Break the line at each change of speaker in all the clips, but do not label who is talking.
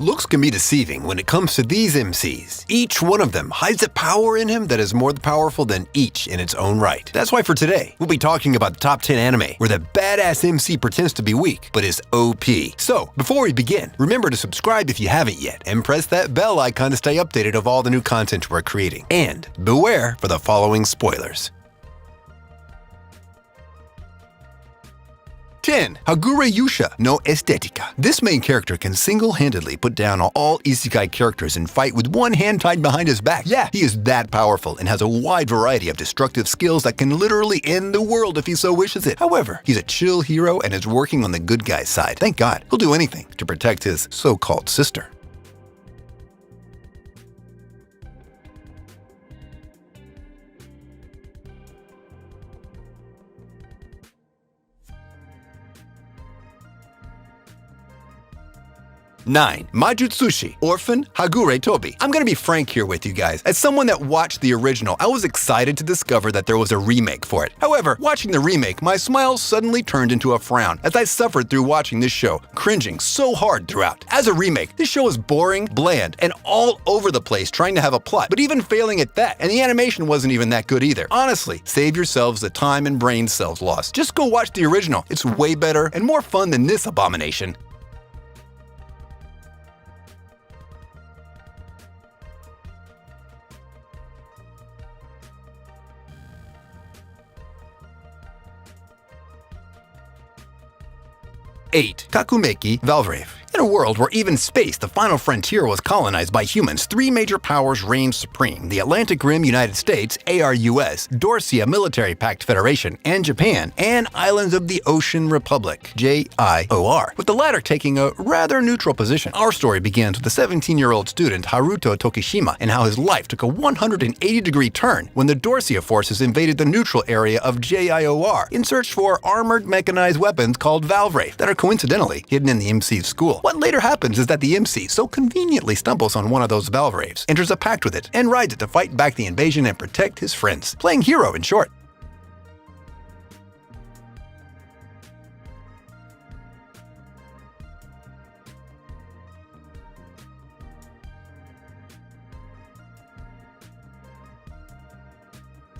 Looks can be deceiving when it comes to these MCs. Each one of them hides a power in him that is more powerful than each in its own right. That's why for today, we'll be talking about the top 10 anime where the badass MC pretends to be weak, but is OP. So, before we begin, remember to subscribe if you haven't yet, and press that bell icon to stay updated of all the new content we're creating. And beware for the following spoilers. 10. Hagure Yusha no Estetica. This main character can single-handedly put down all isekai characters and fight with one hand tied behind his back. Yeah, he is that powerful and has a wide variety of destructive skills that can literally end the world if he so wishes it. However, he's a chill hero and is working on the good guy's side. Thank God. He'll do anything to protect his so-called sister. 9. Majutsushi, Orphan Hagure Tobi. I'm gonna be frank here with you guys. As someone that watched the original, I was excited to discover that there was a remake for it. However, watching the remake, my smile suddenly turned into a frown as I suffered through watching this show, cringing so hard throughout. As a remake, this show is boring, bland, and all over the place trying to have a plot, but even failing at that, and the animation wasn't even that good either. Honestly, save yourselves the time and brain cells lost. Just go watch the original. It's way better and more fun than this abomination. 8. Kakumeki Valvrave. In a world where even space, the final frontier, was colonized by humans, three major powers reigned supreme: the Atlantic Rim United States, ARUS, Dorsia Military Pact Federation, and Japan, and Islands of the Ocean Republic, JIOR, with the latter taking a rather neutral position. Our story begins with the 17-year-old student Haruto Tokishima and how his life took a 180-degree turn when the Dorsia forces invaded the neutral area of JIOR in search for armored mechanized weapons called Valvrave that are coincidentally hidden in the MC's school. What later happens is that the MC so conveniently stumbles on one of those Valvraves, enters a pact with it, and rides it to fight back the invasion and protect his friends. Playing hero, in short.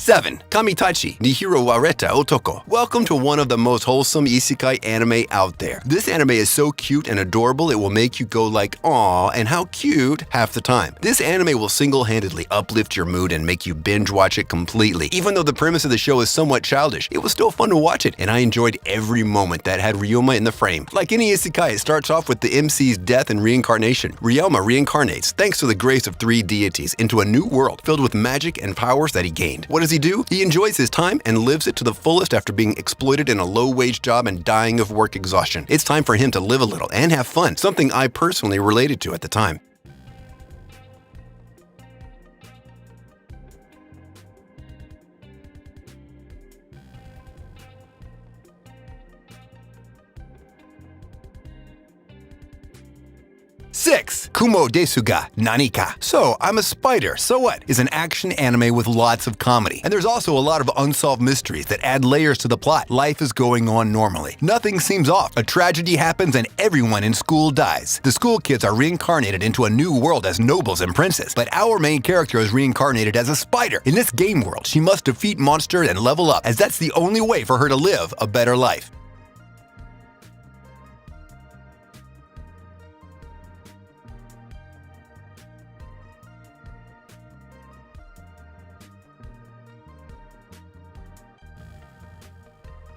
7. Kamitachi Nihiro Wareta Otoko. Welcome to one of the most wholesome isekai anime out there. This anime is so cute and adorable it will make you go like, "Aw," and how cute half the time. This anime will single-handedly uplift your mood and make you binge watch it completely. Even though the premise of the show is somewhat childish, it was still fun to watch it, and I enjoyed every moment that had Ryoma in the frame. Like any isekai, it starts off with the MC's death and reincarnation. Ryoma reincarnates, thanks to the grace of three deities, into a new world filled with magic and powers that he gained. What does he do? He enjoys his time and lives it to the fullest after being exploited in a low-wage job and dying of work exhaustion. It's time for him to live a little and have fun, something I personally related to at the time. 6. Kumo Desuga Nanika. So, I'm a Spider, so what? Is an action anime with lots of comedy. And there's also a lot of unsolved mysteries that add layers to the plot. Life is going on normally. Nothing seems off. A tragedy happens and everyone in school dies. The school kids are reincarnated into a new world as nobles and princes. But our main character is reincarnated as a spider. In this game world, she must defeat monsters and level up, as that's the only way for her to live a better life.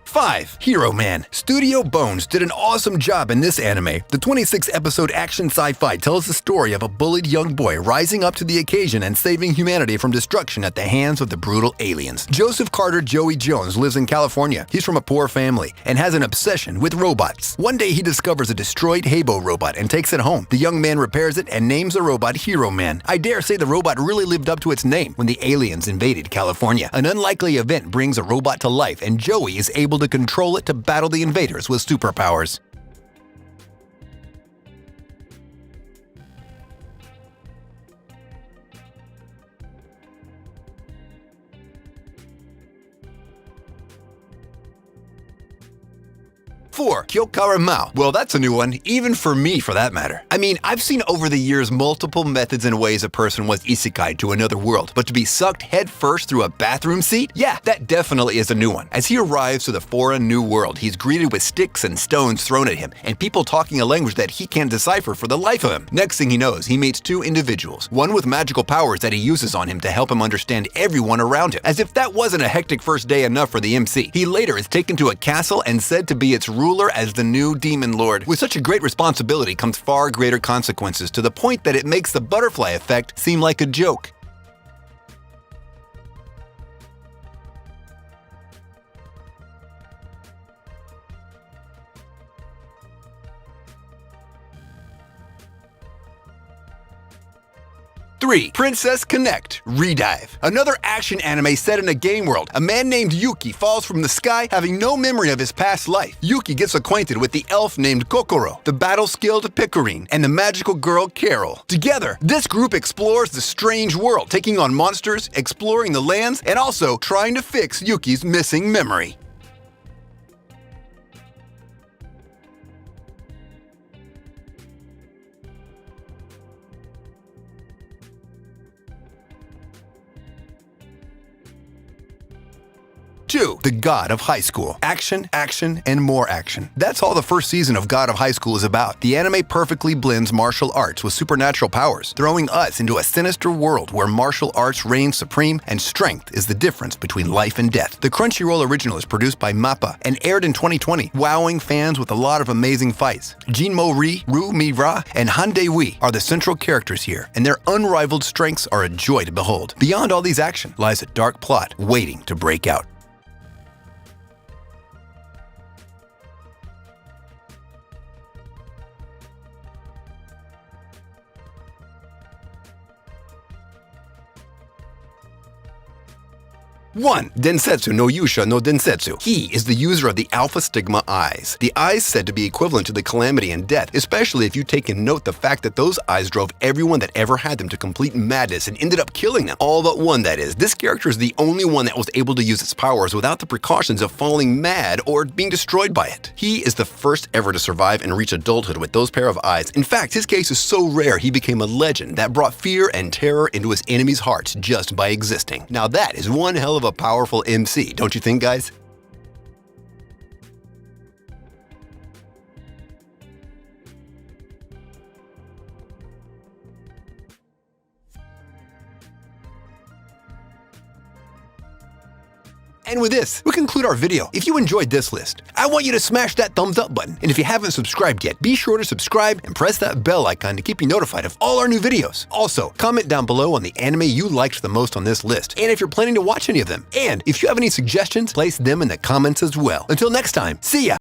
5. Hero Man. Studio Bones did an awesome job in this anime. The 26-episode action sci-fi tells the story of a bullied young boy rising up to the occasion and saving humanity from destruction at the hands of the brutal aliens. Joseph Carter Joey Jones lives in California. He's from a poor family and has an obsession with robots. One day he discovers a destroyed Habo robot and takes it home. The young man repairs it and names the robot Hero Man. I dare say the robot really lived up to its name when the aliens invaded California. An unlikely event brings a robot to life and Joey is able to control it to battle the invaders with superpowers. 4. Kyokaramao. Well, that's a new one, even for me for that matter. I mean, I've seen over the years multiple methods and ways a person was isekai to another world, but to be sucked head first through a bathroom seat? Yeah, that definitely is a new one. As he arrives to the foreign new world, he's greeted with sticks and stones thrown at him, and people talking a language that he can't decipher for the life of him. Next thing he knows, he meets 2 individuals, one with magical powers that he uses on him to help him understand everyone around him. As if that wasn't a hectic first day enough for the MC, he later is taken to a castle and said to be its ruler as the new demon lord. With such a great responsibility comes far greater consequences, to the point that it makes the butterfly effect seem like a joke. Three, Princess Connect, Redive. Another action anime set in a game world. A man named Yuki falls from the sky having no memory of his past life. Yuki gets acquainted with the elf named Kokoro, the battle-skilled Picorine, and the magical girl Carol. Together, this group explores the strange world, taking on monsters, exploring the lands, and also trying to fix Yuki's missing memory. Two, The God of High School. Action, action, and more action. That's all the first season of God of High School is about. The anime perfectly blends martial arts with supernatural powers, throwing us into a sinister world where martial arts reign supreme and strength is the difference between life and death. The Crunchyroll original is produced by MAPPA and aired in 2020, wowing fans with a lot of amazing fights. Jinmo Ri, Ru Mi Ra, and Hande Wee are the central characters here, and their unrivaled strengths are a joy to behold. Beyond all these action lies a dark plot waiting to break out. One, Densetsu no Yusha no Densetsu. He is the user of the Alpha Stigma Eyes. The eyes said to be equivalent to the calamity and death, especially if you take in note the fact that those eyes drove everyone that ever had them to complete madness and ended up killing them. All but one, that is. This character is the only one that was able to use its powers without the precautions of falling mad or being destroyed by it. He is the first ever to survive and reach adulthood with those pair of eyes. In fact, his case is so rare he became a legend that brought fear and terror into his enemies' hearts just by existing. Now that is one hell of a powerful MC, don't you think, guys? And with this, we conclude our video. If you enjoyed this list, I want you to smash that thumbs up button. And if you haven't subscribed yet, be sure to subscribe and press that bell icon to keep you notified of all our new videos. Also, comment down below on the anime you liked the most on this list, and if you're planning to watch any of them. And if you have any suggestions, place them in the comments as well. Until next time, see ya!